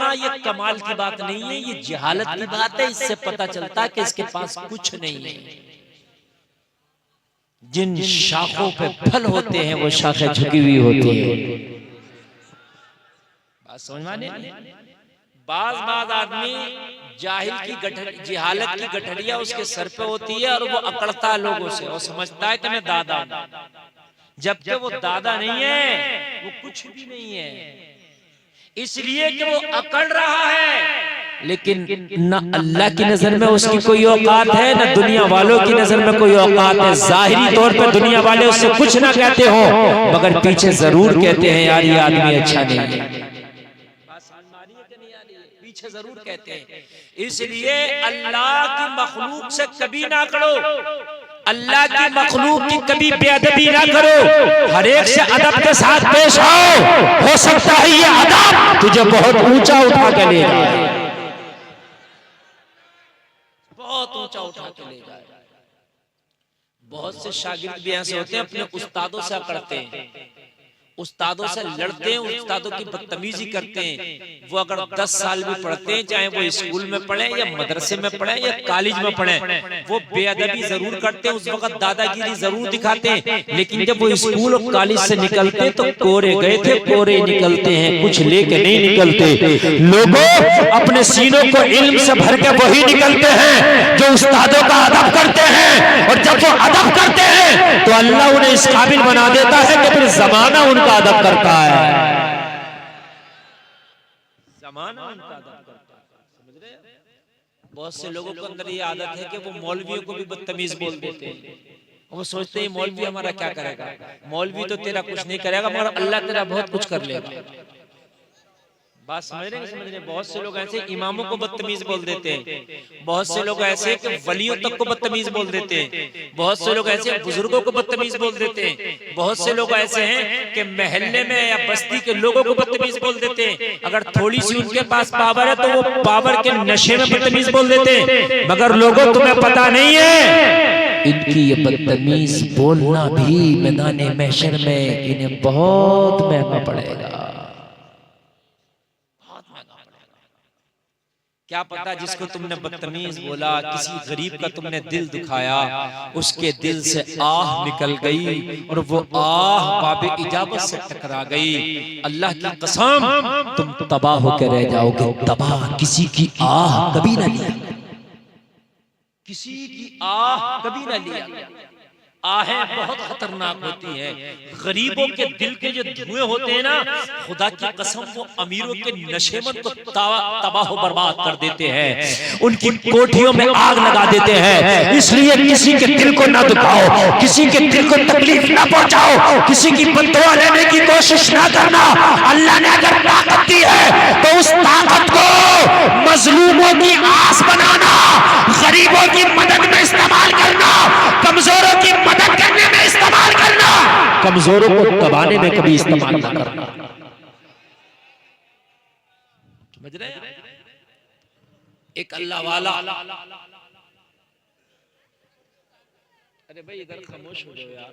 करना ये कमाल की बात नहीं है, ये जहालत की बात है। इससे पता चलता है कि इसके पास कुछ नहीं है। जिन शाखों पे फल होते हैं वो शाखें झुकी हुई होती है। बात समझ में नहीं? बाज आदमी जाहिल की जहालत की गठरिया उसके सर पे होती है और वो अकड़ता है लोगों से और समझता है कि मैं दादा हूं, जबकि वो दादा नहीं है, वो कुछ भी नहीं है। इसलिए कि वो अकड़ रहा है, लेकिन न अल्लाह की नजर में उसकी कोई औकात है, न दुनिया वालों की नजर में कोई औकात है। जाहिरी तौर पर दुनिया वाले उससे कुछ ना कहते हो, मगर पीछे जरूर कहते हैं यार ये आदमी अच्छा नहीं है। पीछे जरूर कहते हैं। इसलिए अल्लाह की मखलूक से कभी ना करो, अल्लाह की मखलूक की कभी बेअदबी ना करो, हर एक से अदब के साथ पेश आओ। हो सकता है ये अदब तुझे बहुत ऊंचा उठा के ले जाए, बहुत ऊंचा उठा के ले जाए। बहुत से शागिर्द भी ऐसे होते हैं अपने उस्तादों से अकड़ते हैं, उस्तादों से लड़ते हैं, उस्तादों की बदतमीजी करते हैं। वो अगर 10 साल भी पढ़ते हैं, चाहे वो स्कूल में पढ़े या मदरसे में पढ़े या कॉलेज में पढ़े, वो बेअदबी जरूर करते हैं, उस वक्त दादागिरी जरूर दिखाते हैं। लेकिन जब वो स्कूल और कॉलेज से निकलते हैं तो कोरे गए थे कोरे निकलते हैं, कुछ लेके नहीं निकलते। लोगों अपने सीनों को इल्म से भर के वही निकलते हैं जो उस्तादों का अदब करते हैं, और जब वो अदब करते हैं तो अल्लाह उन्हें इस काबिल बना देता है कि फिर जमाना उनका अदब करता है, जमाना उनका अदब करता है। समझ रहे हैं? बहुत से लोगों को अंदर ये आदत है कि वो मौलवियों को भी बदतमीज बोल देते हैं। वो सोचते हैं मौलवी हमारा क्या करेगा, मौलवी तो तेरा कुछ नहीं करेगा मगर अल्लाह तेरा बहुत कुछ कर लेगा। बात समझ रहे? बहुत से लोग ऐसे इमामों को बदतमीज बोल देते हैं, बहुत से लोग ऐसे कि वलियों तक को बदतमीज बोल देते हैं, बहुत से लोग ऐसे बुजुर्गों को बदतमीज बोल देते हैं, बहुत से लोग ऐसे हैं कि मोहल्ले में या बस्ती के लोगों को बदतमीज बोल देते हैं। अगर थोड़ी सी उनके पास पावर है तो वो पावर के नशे में बदतमीज बोल देते हैं। मगर लोगों तुम्हें पता नहीं है इनकी ये बदतमीज बोलना भी मैदान महशर में इन्हें बहुत महंगा पड़ेगा। क्या पता जिसको तुमने बदतमीज बोला, किसी गरीब का तुमने दिल दुखाया, उसके दिल से आह निकल गई और वो आह बाबे इजाबत से टकरा गई। अल्लाह की कसम तुम तबाह होकर रह जाओगे, तबाह। किसी की आह कभी ना लिया, किसी की आह कभी ना लिया। आहें बहुत खतरनाक होती हैं। गरीबों के दिल के जो धुएं होते हैं ना, खुदा की कसम वो अमीरों के नशेमन को तबाह बर्बाद कर देते हैं, उनकी कोठियों में आग लगा देते हैं। इसलिए किसी के दिल को ना दुखाओ, किसी के दिल को तकलीफ ना पहुंचाओ, किसी की बद्दुआ लेने की कोशिश ना करना। अल्लाह ने अगर ताकत दी है तो उस ताकत को मजलूमों की आस बनाना, गरीबों की मदद में इस्तेमाल करना, कमजोरों की मदद करने में इस्तेमाल करना, कमजोरों को दबाने में कभी इस्तेमाल ना करना। समझ रहे हैं? एक अल्लाह वाला, अरे भाई इधर खामोश हो जाओ यार,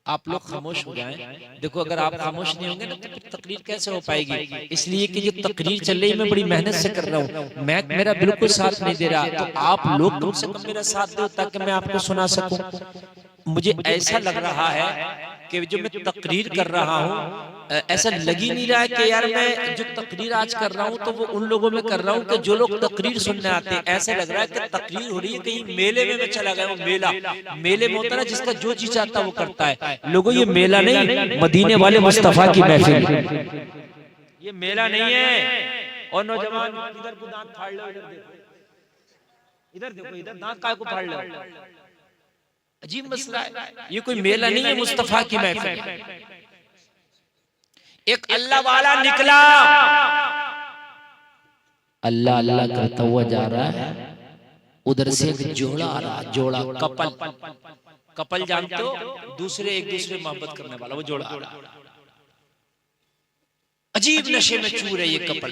आप लोग खामोश हो जाएं। देखो अगर आप खामोश नहीं होंगे ना तो फिर तकरीर कैसे हो पाएगी। इसलिए कि जो तकरीर चल रही है मैं बड़ी मेहनत से कर रहा हूँ, मैं मेरा बिल्कुल साथ नहीं दे रहा, तो आप लोग कम से कम मेरा साथ दो ताकि मैं आपको सुना सकूं। मुझे ऐसा लग रहा है कि जो मैं तकरीर कर रहा हूँ, ऐसा लग ही नहीं रहा है कि यार मैं जो तकरीर आज कर रहा हूँ तो वो उन लोगों में कर रहा हूँ कि जो लोग तकरीर सुनने आते हैं। ऐसा लग रहा है कि तकरीर हो रही है कहीं मेले में मैं चला गया हूँ। मेले में होता है जिसका जो चीज चाहता वो करता है। लोगों ये मेला नहीं, मदीने वाले मुस्तफा की महफिल, ये मेला नहीं है। और नौजवान इधर को दांत फाड़ लो, इधर देखो, इधर दांत काय को फाड़ लो, अजीब मसला है। ये कोई मेला नहीं है, मुस्तफा की महफिल। एक अल्लाह वाला निकला, अल्लाह अल्लाह करता हुआ जा रहा है, उधर से एक जोड़ा आ रहा, जोड़ा कपल जानते हो, दूसरे एक दूसरे मोहब्बत करने वाला, वो जोड़ा आ रहा। अजीब नशे में चूर है ये कपल।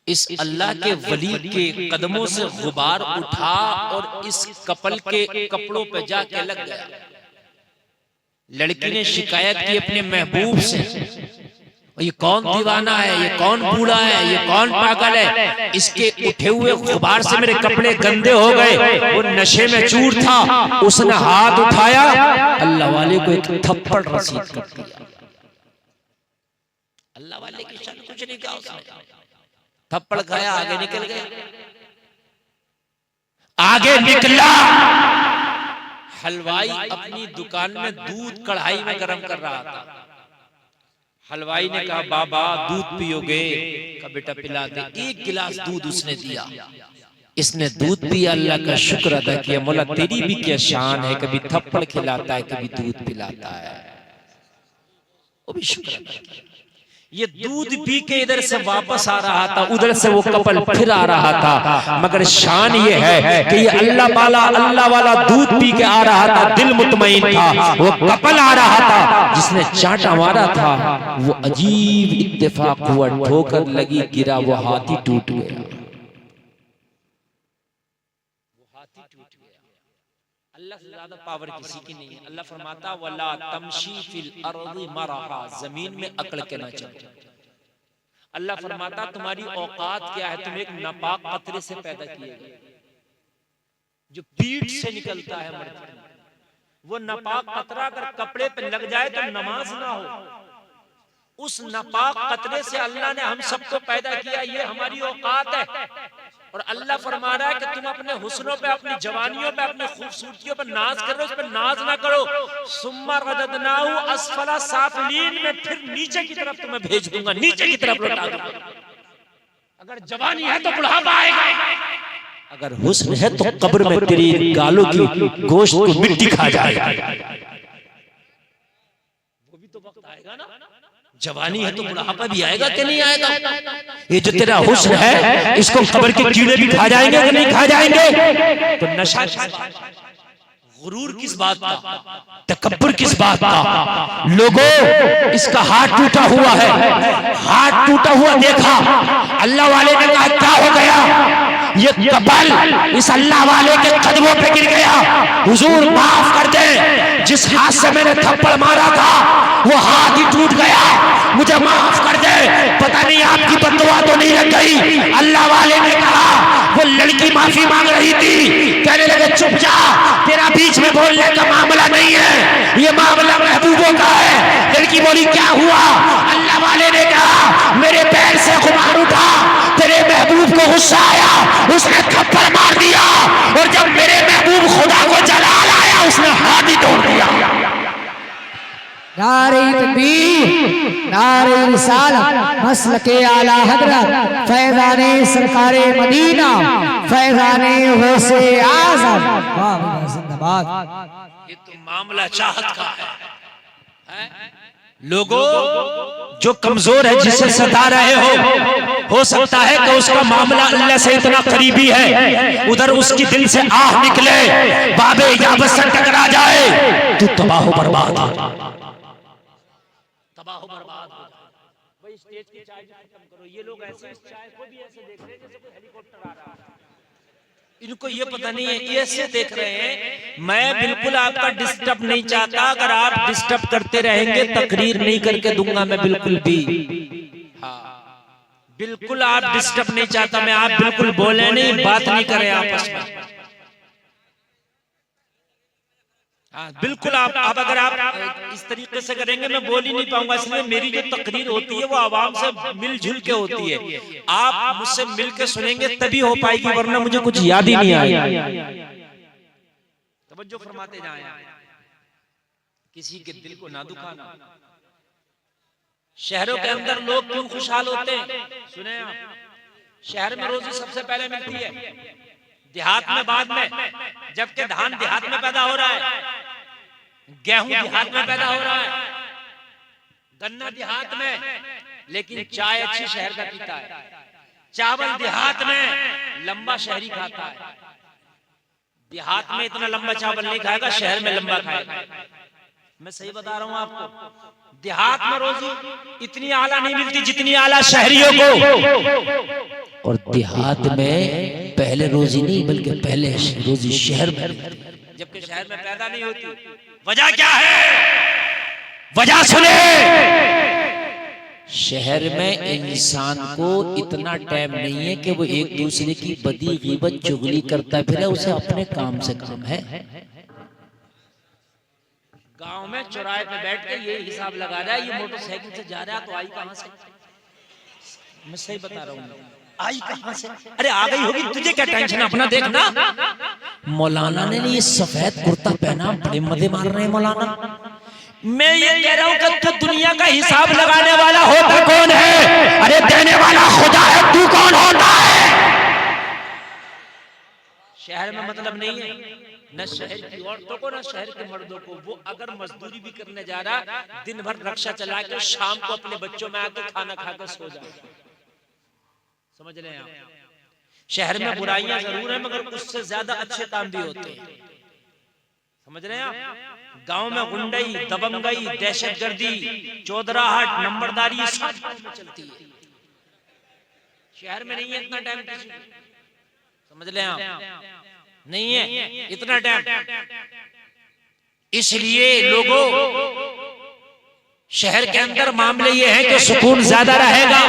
इस अल्लाह के वली के कदमों से गुबार उठा और इस कपल के कपड़ों पे जाके लग गया। लड़की ने शिकायत की अपने महबूब से, ये कौन दीवाना है, ये कौन बूढ़ा है, ये कौन पागल है, इसके उठे हुए गुबार से मेरे कपड़े गंदे हो गए। वो नशे में चूर था, उसने हाथ उठाया, अल्लाह वाले को एक थप्पड़ रसीद कर दिया। अल्लाह वाले की शान कुछ नहीं कहा उसने, थप्पड़ खाया, आगे निकल गया। आगे निकला, हलवाई अपनी दुकान में दूध कढ़ाई में गर्म कर रहा था। हलवाई ने कहा बाबा दूध पियोगे? का बेटा पिला दे। एक गिलास दूध उसने दिया, इसने दूध पिया, अल्लाह का शुक्र अदा किया। मौला तेरी भी क्या शान है, कभी थप्पड़ खिलाता है, कभी दूध पिलाता है, वो भी शुक्र अदा किया। ये दूध पी के इधर से वापस आ रहा था, उधर से वो कपल फिर आ रहा था, मगर शान ये है कि ये अल्लाह वाला दूध पी के आ रहा था, दिल मुतमईन था। वो कपल आ रहा था जिसने चांटा मारा था, वो अजीब इत्तेफाक हुआ, ठोकर लगी, गिरा, वो हाथी टूट गया, अल्लाह से ज्यादा पावर किसी की नहीं है। अल्लाह फरमाता वला तमशी फिल अर्दी मरहा, जमीन में अकड़ के ना चलो। अल्लाह फरमाता तुम्हारी औकात क्या है, तुम एक नापाक कतरे से पैदा किए गए, जो पीठ से निकलता है मर्द, वो नापाक कतरा अगर कपड़े पे लग जाए तो नमाज ना हो। उस नापाक कतरे से अल्लाह ने हम सबको पैदा किया, ये हमारी औकात है। और अल्लाह फरमा रहा है कि तुम अपने हुस्नों पे, अपनी जवानियों पे, अपनी खूबसूरतियों पे नाज कर रहे हो, उस पे नाज ना करो। सुम्मा रददनाहु अस्फला साफिलीन, में फिर नीचे की तरफ तुम्हें भेज दूंगा, नीचे की तरफ लौटा दूंगा। अगर जवानी है तो बुढ़ापा आएगा, अगर हुस्न है तो कब्र में तेरी गालों की गोश्त को मिट्टी खा जाएगा। वो भी तो वक्त आएगा ना, जवानी है तो बुढ़ापा भी आएगा कि नहीं आएगा। ये जो तेरा हुस्न है, इसको कब्र के कीड़े भी खा जाएंगे कि नहीं खा जाएंगे। तो नशा गुरूर किस बात का, तकब्बुर किस बात का। लोगों इसका हाथ टूटा हुआ है, हाथ टूटा हुआ देखा, अल्लाह वाले ने कहा क्या हो गया, ये कपल इस अल्लाह वाले के कदमों पे गिर गया, हुजूर माफ कर दे, जिस हाथ से मैंने थप्पड़ मारा था वो हाथ ही टूट गया, मुझे माफ कर दे, पता नहीं आपकी बददुआ तो नहीं लग गई। अल्लाह वाले ने कहा, वो लड़की माफी मांग रही थी, कहने लगे चुप जा, तेरा बीच में बोलने का मामला नहीं है, ये मामला महबूबों का है। लड़की बोली क्या हुआ? अल्लाह वाले ने कहा मेरे पैर से गुबार उठा, तेरे महबूब को गुस्सा आया, उसने थप्पड़ मार दिया, और जब मेरे महबूब खुदा को जलाल आया, उसने हाथ ही तोड़ दिया। नारे तकबीर, नारे रिसालत, मसलके आला हजरत, फैज़ाने सरकारे मदीना, फैज़ाने गौसे आज़म, वाह जिंदाबाद। ये तो मामला चाहत का है। लोगों जो कमजोर है, जिसे सता रहे हो सकता है कि उसका मामला अल्लाह से इतना करीबी है, उधर उसकी दिल से आह निकले, बाबे इजाबत से टकरा जाए, तू तबाह बर्बाद हो, तबाह बर्बाद हो। भाई स्टेज की चाय खत्म करो, ये लोग ऐसे इस चाय को भी ऐसे देख रहे हैं जैसे कोई हेलीकॉप्टर आ रहा है, इनको ये पता नहीं है, ये ऐसे देख रहे हैं। मैं बिल्कुल आपका डिस्टर्ब नहीं चाहता, अगर आप डिस्टर्ब करते रहेंगे तकरीर नहीं करके दूंगा मैं बिल्कुल भी। हाँ बिल्कुल आप डिस्टर्ब नहीं चाहता मैं, आप बिल्कुल बोले नहीं, बात नहीं करें आपस में। हाँ बिल्कुल आप अगर आप इस तरीके से करेंगे मैं बोल ही नहीं पाऊंगा, इसलिए मेरी जो तकरीर होती है वो आवाम से मिलजुल के होती है। आप मुझसे मिल के सुनेंगे तभी हो पाएगी, वरना मुझे कुछ याद ही नहीं आएगा। तवज्जो फरमाते जाएं, किसी के दिल को ना दुखाना। शहरों के अंदर लोग क्यों खुशहाल होते हैं सुने आप, शहर में रोजी सबसे पहले मिलती है, देहात में बाद में, जबकि धान देहात में पैदा हो रहा है, गेहूं देहात में पैदा हो रहा है, गन्ना देहात में, लेकिन चाय अच्छी शहर का पीता है, चावल देहात में लंबा शहरी खाता है, देहात में इतना लंबा चावल नहीं खाएगा, शहर में लंबा खाएगा। मैं सही बता रहा हूं आपको, देहात में रोजी इतनी आला नहीं मिलती जितनी आला शहरियों को, और देहात में पहले रोजी नहीं बल्कि पहले रोजी शहर में, जबकि शहर में पैदा नहीं होती। वजह क्या है? वजह सुने, शहर में इंसान को इतना टाइम नहीं है कि वो एक दूसरे की बदी गीबत चुगली करता फिरे, उसे अपने काम से काम है। गांव में चौराहे पे बैठ के ये हिसाब लगा रहा है, ये मोटरसाइकिल से जा रहा है तो आई कहां से, मैं सही बता रहा हूँ, आई कहां से, अरे आ गई होगी, तुझे क्या टेंशन, अपना देखना। मौलाना ने ये सफेद कुर्ता पहना, बड़े मजे मार रहे हैं मौलाना। मैं ये कह रहा हूं कि तू दुनिया का हिसाब लगाने वाला होता कौन है? अरे देने वाला खुदा है, तू कौन होता है? शहर में मतलब नहीं है, न शहर की औरतों को न शहर के मर्दों को। वो अगर मजदूरी भी करने जा रहा, दिन भर रक्षा चला के शाम को अपने बच्चों में आके खाना खाकर सो जाए। समझ रहे हैं आप? शहर में बुराइयां जरूर है मगर उससे ज्यादा अच्छे काम भी होते हैं। समझ रहे हैं आप? गांव में गुंडई, दबंगई, दहशतगर्दी, चौधराहट, नंबरदारी सब में चलती है। शहर में नहीं है इतना टाइम किसी को। समझ लें आप? नहीं है इतना टाइम। इसलिए लोगों, शहर के अंदर मामले ये है कि सुकून ज्यादा रहेगा।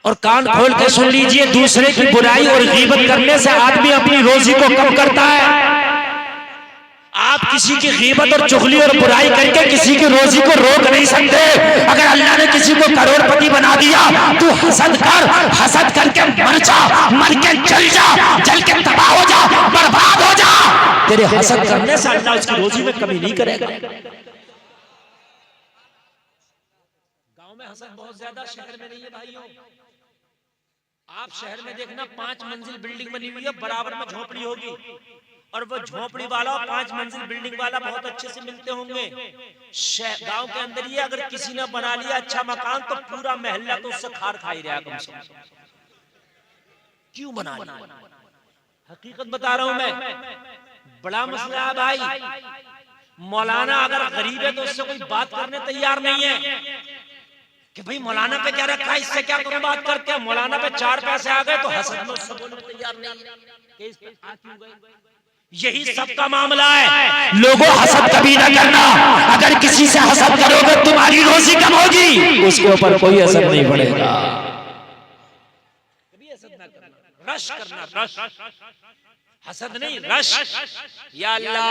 और कान खोल के सुन लीजिए, दूसरे की बुराई और गीबत करने से आदमी अपनी रोजी को कम करता है। आप किसी की गीबत और चुगली और बुराई करके किसी की रोजी को रोक नहीं सकते। अगर अल्लाह ने किसी को करोड़पति बना दिया, तू हसद कर, हसद करके मर जा, मर के जल जा, जल के तबाह हो जा, बर्बाद हो जा। तेरे हसद करने से अल्लाह उसकी रोजी में कमी नहीं करेगा। गांव में हसद बहुत ज्यादा, शहर में नहीं है भाइयों। आप शहर में देखना 5 मंजिल बिल्डिंग बनी हुई है, बराबर में झोपड़ी होगी, और वो झोपड़ी वाला 5 मंजिल बिल्डिंग वाला बहुत अच्छे से मिलते होंगे। गांव के अंदर ये अगर किसी ने बना लिया अच्छा मकान, तो पूरा मोहल्ला तो उससे खार खा ही रहा। कम से कम क्यों बना लिया? हकीकत बता रहा हूं मैं, बड़ा मसला है भाई। मौलाना अगर गरीब है तो उससे कोई बात करने तैयार नहीं है कि भाई मौलाना पे क्या रखा है, इससे क्या करूं बात करके। मौलाना पे 4 पैसे आ गए तो हसद में उससे बोलने तैयार नहीं है। यही सबका मामला है। लोगों, हसद कभी ना करना। अगर किसी से हसद करोगे तुम्हारी रोजी कम होगी, उसके ऊपर कोई असर नहीं पड़ेगा। कभी हसद ना करना, रश करना, रश, हसद नहीं, रश। या अल्लाह,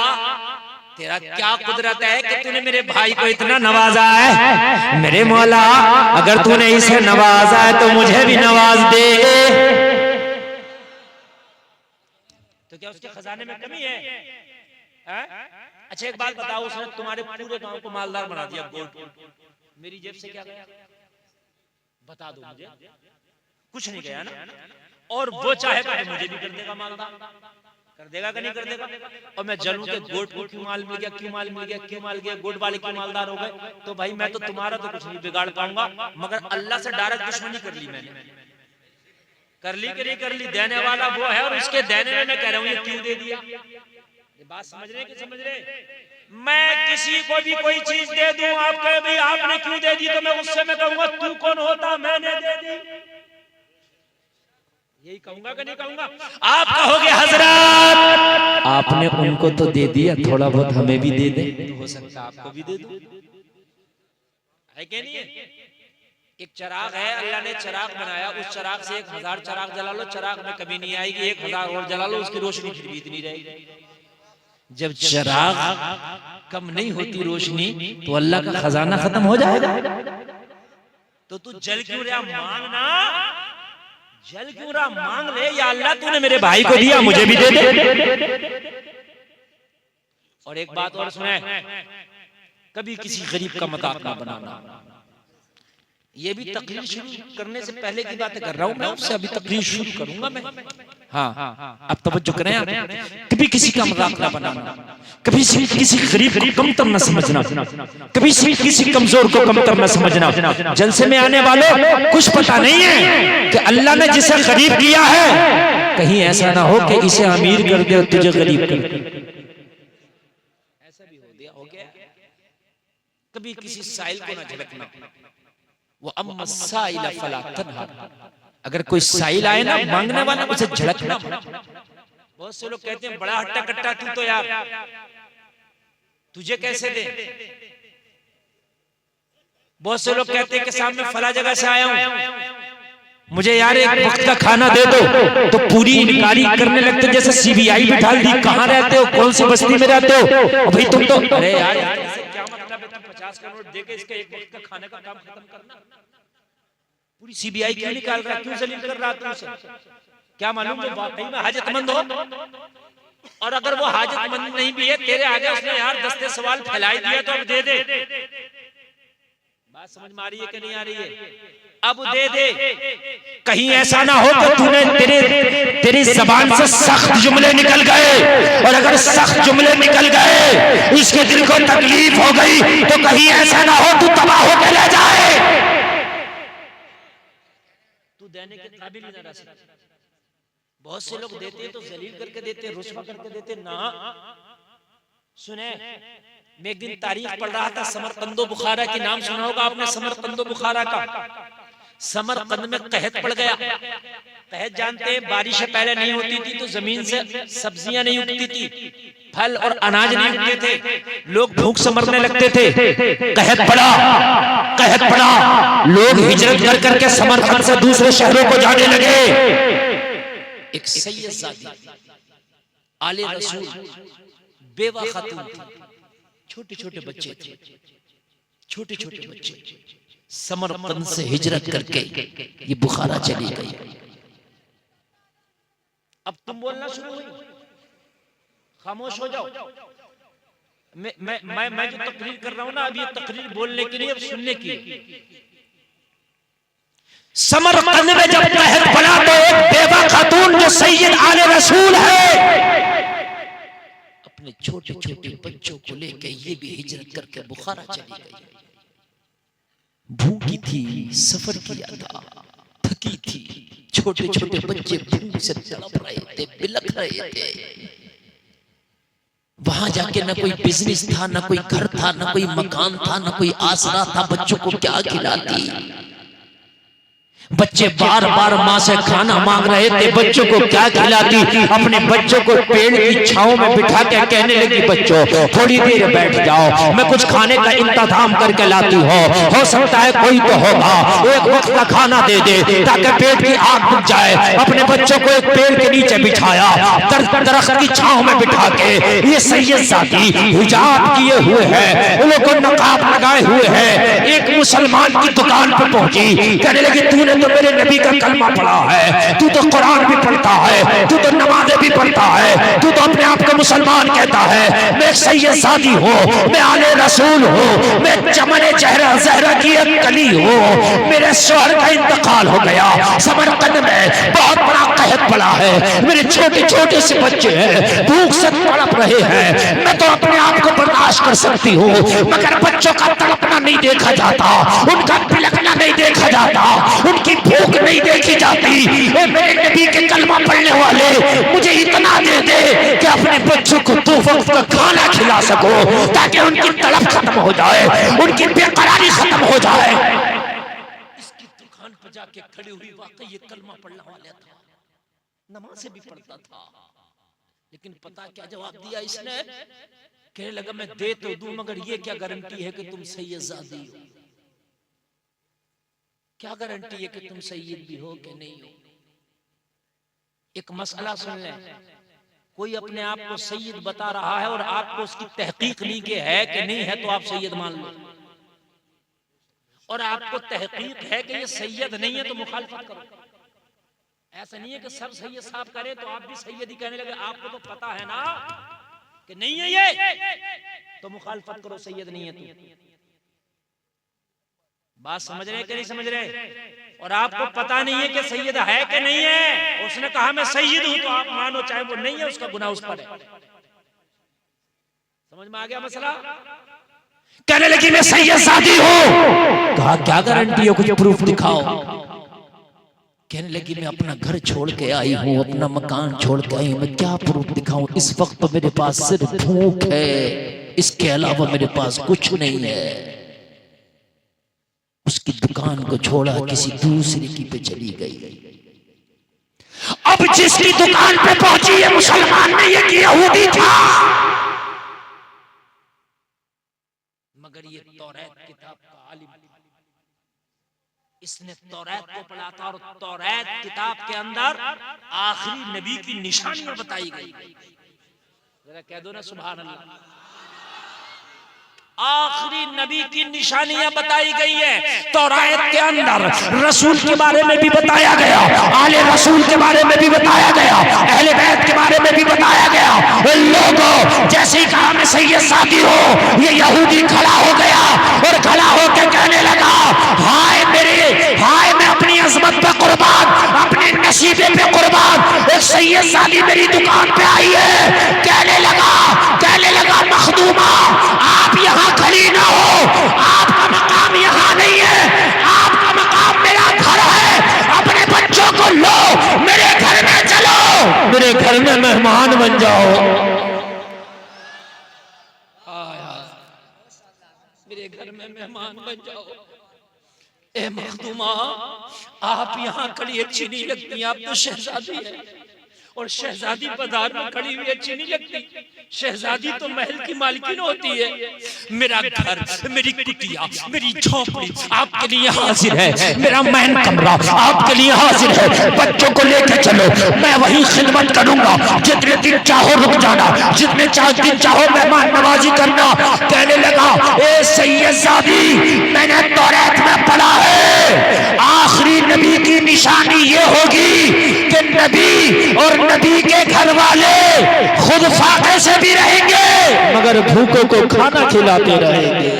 तेरा क्या कुदरत है कि तूने मेरे भाई को इतना नवाजा है। मेरे मौला, अगर तूने इसे नवाजा है तो मुझे भी नवाज दे। तो क्या उसके खजाने में कमी है? अच्छा एक बात बताओ, उसने तुम्हारे पूरे गांव को मालदार बना दिया, गोल्ड, मेरी जेब से क्या गया? बता दो मुझे। कुछ नहीं गया ना। और वो चाहेगा तो मुझे भी कर देगा मालदार, कर देगा कि नहीं कर देगा? और मैं जलूं के गोल्ड को क्यों माल मिल गया, क्यों माल मिल गया, क्यों माल गया, गोल्ड वाले क्यों मालदार हो गए? तो भाई मैं तो तुम्हारा तो कुछ नहीं बिगाड़ पाऊंगा, मगर अल्लाह से डायरेक्ट दुश्मनी कर ली मैंने। कर ली कि नहीं कर ली? देने वाला वो है, और उसके देने में मैं कह रहा हूँ ये क्यों दे दिया। ये बात समझ रहे कि समझ रहे? मैं किसी को भी कोई चीज दे दूं, आप कहे भाई आपने क्यों दे दी, तो मैं उससे मैं कहूंगा तू कौन होता, मैंने दे दी। यही कहूंगा कि नहीं कहूंगा? आप कहोगे हजरत आपने उनको तो दे दिया, थोड़ा बहुत हमें भी दे दे, तो हो सकता है आपको भी दे दूं, है कि नहीं? एक चिराग है, अल्लाह ने चिराग बनाया, उस चिराग से 1000 चिराग जला लो, चिराग में कभी नहीं आएगी। 1000 और जला लो, उसकी रोशनी फिर भी इतनी रहेगी। जब चिराग कम नहीं होती रोशनी, तो अल्लाह का खजाना खत्म हो जाएगा। तो तू जल क्यों रहा, मांगना, जल क्यों रहा, मांग ले। या अल्लाह तूने मेरे भाई को दिया, मुझे भी दे दे। और एक बात और सुने, कभी किसी गरीब का मजाक ना बनाना। ये भी तकरीर शुरू करने से पहले की बातें कर रहा हूं मैं, उससे अभी तकरीर शुरू करूंगा मैं। हाँ, अब तवज्जो करें आप। कभी किसी का मजाक ना बनाना, कभी किसी गरीब को कमतर न समझना, कभी किसी कमजोर को कमतर न समझना। जलसे में आने वालों, कुछ पता नहीं है कि अल्लाह ने जिसे गरीब किया है, कहीं ऐसा ना हो कि इसे अमीर कर दे और तुझे गरीब कर दे। ऐसा भी हो गया, हो गया। कभी किसी साइल को ना झलकना। वो अम्मसाइला फला तनहर, अगर कोई साइल आए ना मांगने वाला, उसे झड़कना। बहुत से लोग कहते हैं बड़ा हट्टा कट्टा तू तो यार, तुझे कैसे दे? बहुत से लोग कहते हैं कि साहब मैं फला जगह से आया हूं, मुझे यार एक वक्त का खाना दे दो, तो पूरी इनकारी करने लगते जैसे सीबीआई बिठा दी, कहाँ रहते हो, कौन सी बस्ती में रहते हो, भाई तुम तो, अरे यार क्या मतलब है, 50 करोड़ देके इसके एक वक्त का खाने का काम खत्म करना, पूरी सीबीआई क्यों निकाल रहा है, क्यों जलील कर रहा है तुमसे? क्या मालूम वो वाकई में हाजतमंद हो, और अगर वो हाजतमंद नहीं भी है, तेरे आगे उसने यार 10 सवाल फैलाई दिया तो अब दे दे। बात समझ में आ रही है कि नहीं आ रही है? अब दे दे, कहीं ऐसा ना हो कि तूने तेरी जबान से सख्त जुमले निकल गए, और अगर सख्त जुमले निकल गए, इसके दिल को तकलीफ हो गई, तो कहीं ऐसा ना हो तू तबाह होकर रह जाए, तू देने के काबिल ही ना रह सके। बहुत से लोग देते हैं तो जलील करके देते, रुस्वा करके देते ना। सुने, मैं एक दिन तारीख पढ़ रहा था, समरकंदो बुखारा की नाम सुना होगा आपने, समरकंदो बुखारा का। समरकंद में कहत पड़ गया। कहत जानते हैं, बारिश पहले नहीं होती थी तो जमीन से सब्जियां नहीं उगती थी, फल और अनाज नहीं उगते थे, लोग भूख से मरने लगते थे। कहत पड़ा, कहत पड़ा, लोग हिजरत कर करके समरकंद से दूसरे शहरों को जाने लगे। एक सैयदजादी आले रसूल बेवा खातून थी, छोटे छोटे बच्चे थे, छोटे छोटे बच्चे, समरकंद से हिजरत करके ये बुखारा चली गई। अब तुम बोलना शुरू हुई, खामोश हो जाओ। मैं जो तकरीर कर रहा हूं ना, अब ये तकरीर बोलने की नहीं, अब सुनने की। समरकंद में जब कहत पड़ा तो एक बेवा खातून जो सैयद आले रसूल है, अपने छोटे छोटे बच्चों को लेकर ये भी हिजरत करके बुखारा चली गई। भूखी थी, सफर किया था, थकी थी, छोटे छोटे बच्चे भूख से तड़प रहे थे, बिलख रहे थे। वहां जाके न कोई बिजनेस था, न कोई घर था, न कोई मकान था, न कोई आसरा था, बच्चों को क्या खिलाती। बच्चे बार बार माँ से खाना मांग रहे थे, बच्चों को क्या खिलाती। अपने बच्चों को पेड़ की छांव में बिठा के कहने लगी, बच्चों थोड़ी देर बैठ जाओ, मैं कुछ खाने का इंतजाम करके लाती हूँ, हो सकता है कोई तो होगा, एक वक्त का खाना दे दे ताकि पेट की आग बुझ जाए। अपने बच्चों को एक पेड़ के नीचे बिठाया, दरख्त की छांव में बिठा के। ये सैयदजादी हिजाब किए हुए है, उन लोगों को नकाब लगाए हुए है, एक मुसलमान की दुकान पर पहुंची, कहने लगी, तूने तो मेरे नबी का कलमा पढ़ा है, तू तो कुरान भी पढ़ता है, तू तो नमाज़ें भी पढ़ता है, तू तो अपने आप को मुसलमान कहता है, मैं सैयदजादी हूँ, मैं आले रसूल हूँ, मैं चमने चेहरा ज़हरा की एक कली हूँ, मेरे शौहर का इंतकाल हो गया, समरकंद में बहुत बड़ा कहत पड़ा है, मेरे छोटे छोटे से बच्चे हैं, भूख से तड़प रहे हैं, मैं तो अपने आप को बर्दाश्त कर सकती हूँ, मगर बच्चों का तड़पना नहीं देखा जाता, उनका बिलखना नहीं देखा जाता, उनकी भूख नहीं देखी जाती। मेरे नबी के कलमा पढ़ने वाले, मुझे इतना दे दे कि अपने बच्चों को 2 वक्त का खाना खिला सको, ताकि उनकी तड़प खत्म हो जाए, उनकी बेकरारी खत्म हो जाए। इसकी दुकान पर जाके खड़ी हुई, वाकई ये कलमा पढ़ने वाला था, नमाज़ें भी पढ़ता था, लेकिन पता क्या जवाब दिया इसने? कहने लगा, मैं दे तो दूं, मगर ये क्या गारंटी है कि तुम सैयदजादी हो? क्या गारंटी है कि तुम सैयद भी हो कि नहीं हो? एक मसला सुन लें, कोई अपने आप को सैयद बता रहा है और आपको उसकी तहकीक नहीं कि है कि नहीं है, तो आप सैयद मान लो, और आपको तहकीक है कि ये सैयद नहीं है तो मुखालफत करो। ऐसा नहीं है कि सब सैयद साहब करे तो आप भी सैयद ही कहने लगे, आपको तो पता है ना कि नहीं है ये, तो मुखालफत करो, सैयद नहीं है तो। बात समझ रहे कि नहीं समझ रहे? और आपको पता नहीं है कि सैयद है कि नहीं है, उसने कहा मैं सैयद हूं तो आप मानो, चाहे वो नहीं है उसका गुनाह उस पर है। समझ में आ गया मसला? कहने लगी, मैं सैयदजादी हूं। कहा, क्या गारंटी है, कुछ प्रूफ दिखाओ। कहने लगी, मैं अपना घर छोड़ के आई हूँ, अपना मकान छोड़ के आई हूँ, मैं क्या प्रूफ दिखाऊं? इस वक्त तो मेरे पास सिर्फ भूख है, इसके अलावा मेरे पास कुछ नहीं है। उसकी दुकान को छोड़ा, किसी दूसरे की पे चली गई। अब जिसकी दुकान पे पहुंची है मुसलमान नहीं है कि यहूदी था, मगर ये तौरात किताब का आलिम इसने तौरात को पढ़ा था और तौरात किताब के अंदर आखिरी नबी की निशानियां बताई गई। जरा कह दो ना सुभान अल्लाह। आखिरी नबी की निशानियां बताई गई है तौरात के अंदर। रसूल के बारे में भी बताया गया, आले रसूल के बारे में भी बताया गया, अहले बैत के बारे में भी बताया गया। लोगों जैसे ही कहा मैं सैयद सादी हो, ये यहूदी खड़ा हो गया और खड़ा होकर कहने लगा हाय मेरे, हाय मैं अपनी अजमत पे कुर्बान, अपने नसीबे पे कुर्बान, एक सैयद सादी मेरी दुकान पे आई है। कहने लगा मखदूमा आप यहाँ खड़ी ना हो, आपका मकाम यहाँ नहीं है, आपका मकाम मेरा घर है। अपने बच्चों को लो मेरे घर में चलो, मेरे घर में मेहमान बन जाओ। मेरे घर में मेहमान बन जाओ। ए मखदूमा आप यहाँ खड़ी अच्छी नहीं लगती, आप तो शहजादी है और शहजादी बाजार में खड़ी हुई अच्छी नहीं लगती। शहजादी तो महल की मालकिन होती है। मेरा घर, मेरी कुटिया, मेरी झोपड़ी आपके लिए हाजिर है, मेरा मैन कमरा आपके लिए हाजिर है। बच्चों को लेकर चलो, मैं वही खिदमत करूंगा, जितने दिन चाहो रुक जाना, जितने दिन चाहो मेहमान नवाजी करना। कहने लगा ए सैयदजादी मैंने तौरात में पढ़ा है आखिरी नबी की निशानी ये होगी कि नबी और नबी के घर वाले खुद फाके से भी रहेंगे मगर भूखों को खाना खिलाते रहेंगे।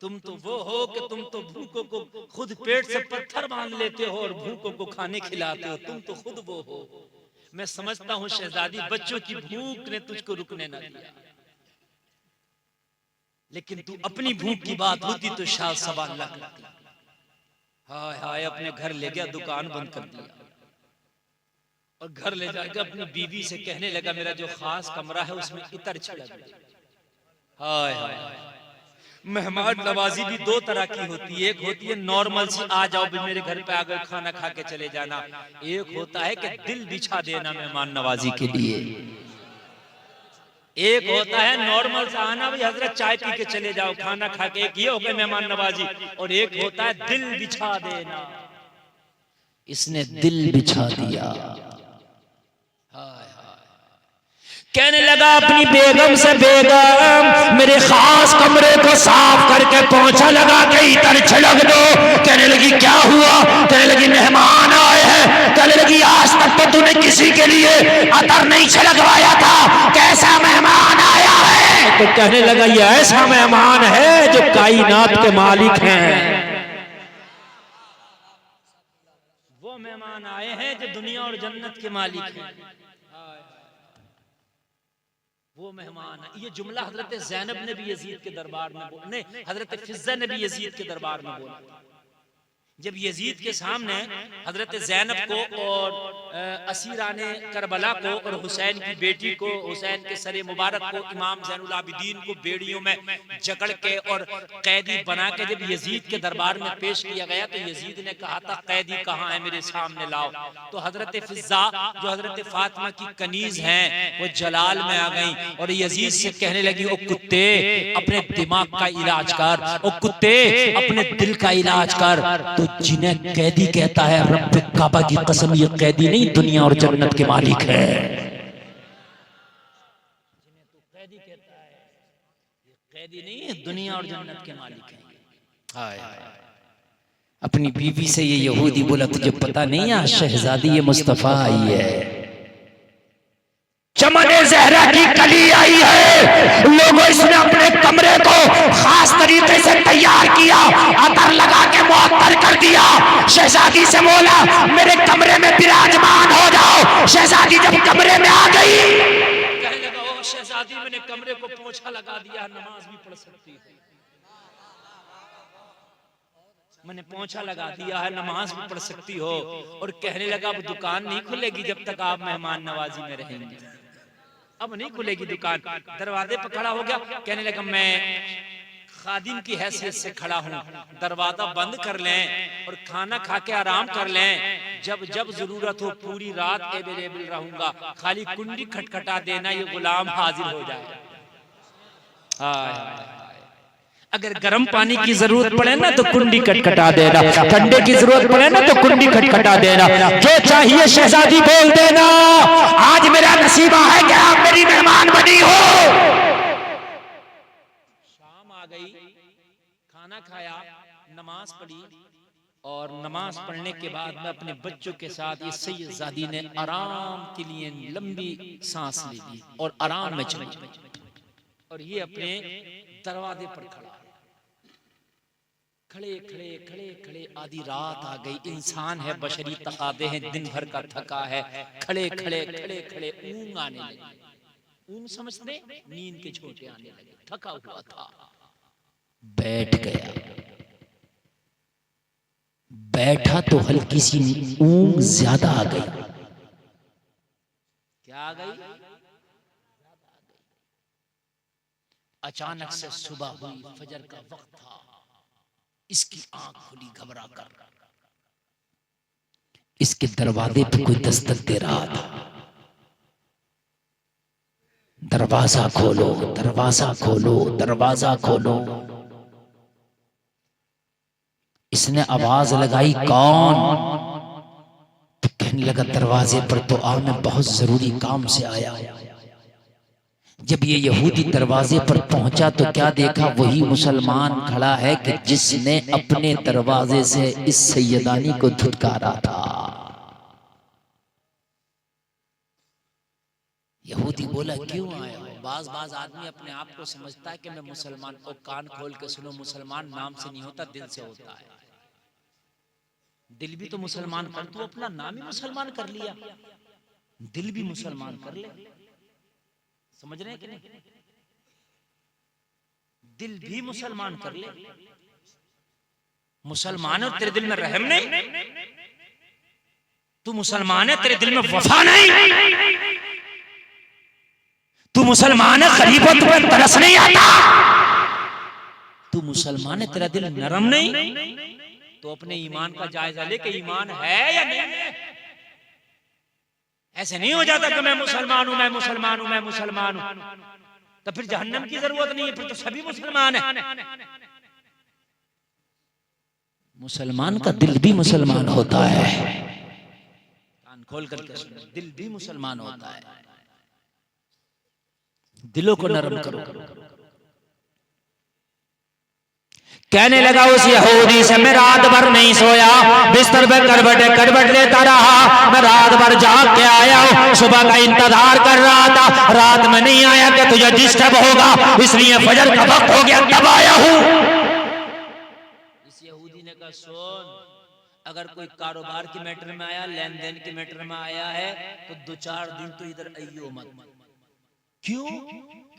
तुम तो वो हो कि तुम तो भूखों को खुद पेट से पत्थर मान लेते हो और भूखों को खाने खिलाते हो। तुम तो खुद वो हो। मैं समझता हूं शहजादी बच्चों की भूख ने तुझको रुकने न दिया, लेकिन तू अपनी भूख की बात होती तो शायद सवाल लग लगती। हाय हाय अपने घर ले गया, दुकान बंद कर दिया और घर ले जाकर अपनी बीवी से कहने लगा मेरा जो खास कमरा है उसमें इतर छिड़क दे। हाय हाय मेहमान नवाजी भी दो तरह की होती है। एक होती है नॉर्मल सी, आ जाओ भी मेरे घर पे आ गए खाना खा के चले जाना। एक होता है कि दिल बिछा देना मेहमान नवाजी के लिए। एक होता है नॉर्मल सा आना, भाई हजरत चाय पी के चले जाओ खाना खा के, एक ये हो गए मेहमान नवाजी। और एक होता है दिल बिछा देना। इसने दिल बिछा दिया। कहने लगा अपनी बेगम से बेगम मेरे खास कमरे को साफ करके पोंछा लगा के इतर छिड़क दो। कहने लगी क्या हुआ? कहने लगी मेहमान आए हैं। कहने लगी आज तक तो तूने किसी के लिए अतर नहीं छिड़कवाया था, कैसा मेहमान आया है? तो कहने लगा ये ऐसा मेहमान है जो कायनात के मालिक हैं। वो मेहमान आए हैं जो दुनिया और जन्नत के मालिक हैं। वो मेहमान है। ये जुमला हजरत ज़ैनब ने भी यजीद के दरबार में बोला, नहीं हजरत फिज़्ज़ा ने भी यजीद के दरबार में बोला। जब यजीद के सामने हजरत ज़ैनब को और असीराने करबला को और हुसैन की बेटी को, हुसैन के सरे मुबारक को, इमाम ज़ैनुल आबिदीन को बेड़ियों में जकड़ के और कैदी बना के जब यजीद के दरबार में पेश किया गया तो यजीद ने कहा था कैदी कहाँ है, मेरे सामने लाओ। तो हजरत फिज़्ज़ा जो हजरत फातिमा की कनीज हैं वो जलाल में आ गई और यजीद से कहने लगी ओ कुत्ते अपने दिमाग का इलाज कर, ओ कुत्ते अपने दिल का इलाज कर। तो जिन्हें कैदी कहता है रब्बे काबा की कसम ये कैदी नहीं दुनिया और जन्नत के मालिक है। जिन्हें तो कैदी कहता है ये कैदी नहीं है दुनिया और जन्नत के मालिक है। हाय अपनी बीवी से ये यहूदी बोला तुझे पता नहीं है शहजादी ये मुस्तफा आई है, चमने ज़हरा की कली आई है। लोगों इसने अपने कमरे को खास तरीके से तैयार किया, अतर लगा के मुअत्तर कर दिया। शहजादी से बोला मेरे कमरे में विराजमान हो जाओ। शहजादी जब कमरे में आ गई कहने लगा ओ शहजादी मैंने कमरे को पोछा लगा दिया, नमाज भी पढ़ सकती है, मैंने पोछा लगा दिया है, नमाज भी पढ़ सकती हो। और कहने लगा अब दुकान नहीं खुलेगी जब तक आप मेहमान नवाजी में रहेंगे, अब नहीं खुलेगी दुकान। दरवाजे पर खड़ा हो गया, कहने लगा मैं खादिम की हैसियत से खड़ा हूँ, दरवाजा बंद कर लें और खाना खा के आराम कर लें, जब जब जरूरत हो पूरी रात अवेलेबल रहूंगा, खाली कुंडी खटखटा देना ये गुलाम हाजिर हो जाए। अगर गर्म पानी की जरूरत पड़े ना तो कुंडी खटखटा देना, ठंडे की जरूरत पड़े ना तो कुंडी खटखटा देना, जो चाहिए शहजादी बोल देना। आज मेरा नसीबा है कि आप मेरी मेहमान बनी हो। शाम आ गई, खाना खाया, नमाज पढ़ी और नमाज पढ़ने के बाद मैं अपने बच्चों के साथ ये सैयदजादी ने आराम के लिए लंबी सांस ली ली और आराम में चली और ये अपने दरवाजे पर खड़ा। खड़े खड़े खड़े खड़े आधी रात आ गई। इंसान है, बशरी तकादे हैं, दिन भर का थका है। खड़े खड़े खड़े खड़े ऊंग आने लगी। ऊंग समझते, नींद के छोटे आने लगे। थका हुआ था, बैठ गया। बैठा तो हल्की सी ऊंग ज्यादा आ गई। क्या आ गई? अचानक से सुबह हुई, फजर का वक्त था। इसकी आंख खुली घबरा कर। इसके दरवाजे पे कोई दस्तक दे रहा था। दरवाजा खोलो, दरवाजा खोलो, दरवाजा खोलो। इसने आवाज लगाई, कौन? तो कहने लगा, दरवाजे पर तो आ, मैं बहुत जरूरी काम से आया। जब ये यहूदी दरवाजे पर पहुंचा तो क्या देखा? वही मुसलमान खड़ा है कि जिसने अपने दरवाजे से इस सैयदानी को धुतकारा था। यहूदी बोला, क्यों आया हो? बाज आदमी अपने आप को समझता है कि मैं मुसलमान। और कान खोल के सुनो, मुसलमान नाम से नहीं होता, दिल से होता है। दिल भी तो मुसलमान कर, तू अपना नाम ही मुसलमान कर लिया, दिल भी मुसलमान कर ले। समझ रहे हैं कि नहीं? दिल भी मुसलमान कर ले। मुसलमान है, तेरे दिल में रहम नहीं। तू मुसलमान है, तेरे दिल में वफा नहीं। तू मुसलमान है, गरीबों तुम्हें तरस नहीं आता। तू मुसलमान है, तेरा दिल नरम नहीं। तो अपने ईमान का जायजा ले कि ईमान है या नहीं है। ऐसे नहीं हो जाता कि मैं मुसलमान हूं, मैं मुसलमान हूं, मैं मुसलमान हूं, तो फिर जहन्नम की जरूरत नहीं है, फिर तो सभी मुसलमान है। मुसलमान का दिल भी मुसलमान होता है। कान खोल करके सुनो, दिल भी मुसलमान होता है। दिलों को नरम करो। कहने लगा, उस यहूदी से मैं रात भर नहीं सोया, बिस्तर पे करवट लेता रहा। मैं रात भर जाग के आया हूं, सुबह का इंतजार कर रहा था। रात में नहीं आया कि तुझे डिस्टर्ब होगा, इसलिए फजर का वक्त हो गया तब आया हूं। इस यहूदी ने कहा, सुन, अगर कोई कारोबार की मैटर में आया, लेन देन की मैटर में आया है, तो 2-4 दिन तो इधर आइयो मत। क्यों?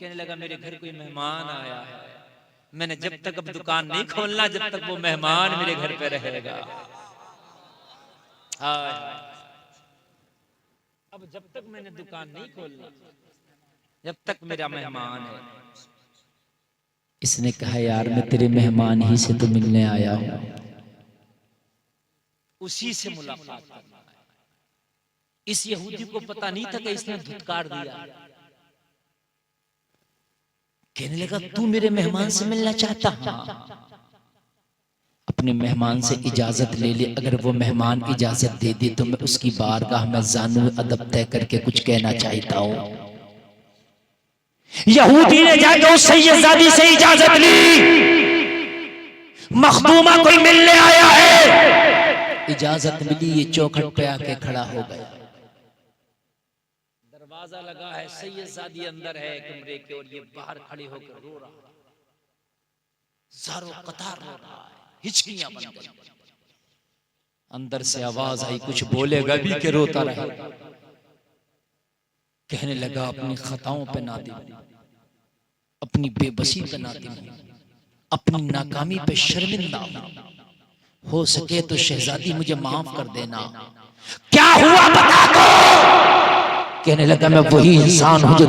कहने लगा, मेरे घर कोई मेहमान आया है। मैंने जब तक अब दुकान नहीं खोलना, जब तक वो मेहमान मेरे घर पे रहेगा। अब जब तक मैंने दुकान नहीं खोलना, जब तक मेरा मेहमान है। इसने कहा, यार मैं तेरे मेहमान ही से तो मिलने आया हूं, उसी से मुलाकात करना है। इस यहूदी को पता नहीं था कि इसने धुतकार दिया। कहने लगा, तू मेरे मेहमान से मिलना चाहता? हाँ। अपने मेहमान से इजाजत ले ले। अगर वो मेहमान इजाजत दे दे तो मैं उसकी बारगाह में जानू अदब तय करके कुछ कहना चाहता हूं। यहूदी ने जाके उस सैयदजादी से इजाजत ली। मखदूमा कोई मिलने आया है। इजाजत मिली, ये चौखट पे आके खड़ा हो गया। दरवाजा लगा है, सैयदजादी अंदर है कमरे के, और ये बाहर खड़े होकर रो रहा है। ज़ारो कतार रो रहा है, हिचकियां बन गई। अंदर से आवाज आई, कुछ बोलेगा भी कि रोता रहे। कहने लगा, अपनी खताओं पे नादिम, अपनी बेबसी पे नादिम, अपनी नाकामी पे शर्मिंदा हो सके तो शहजादी मुझे माफ कर देना। क्या हुआ बता दो। कहने लगा, मैं वही इंसान हूं जो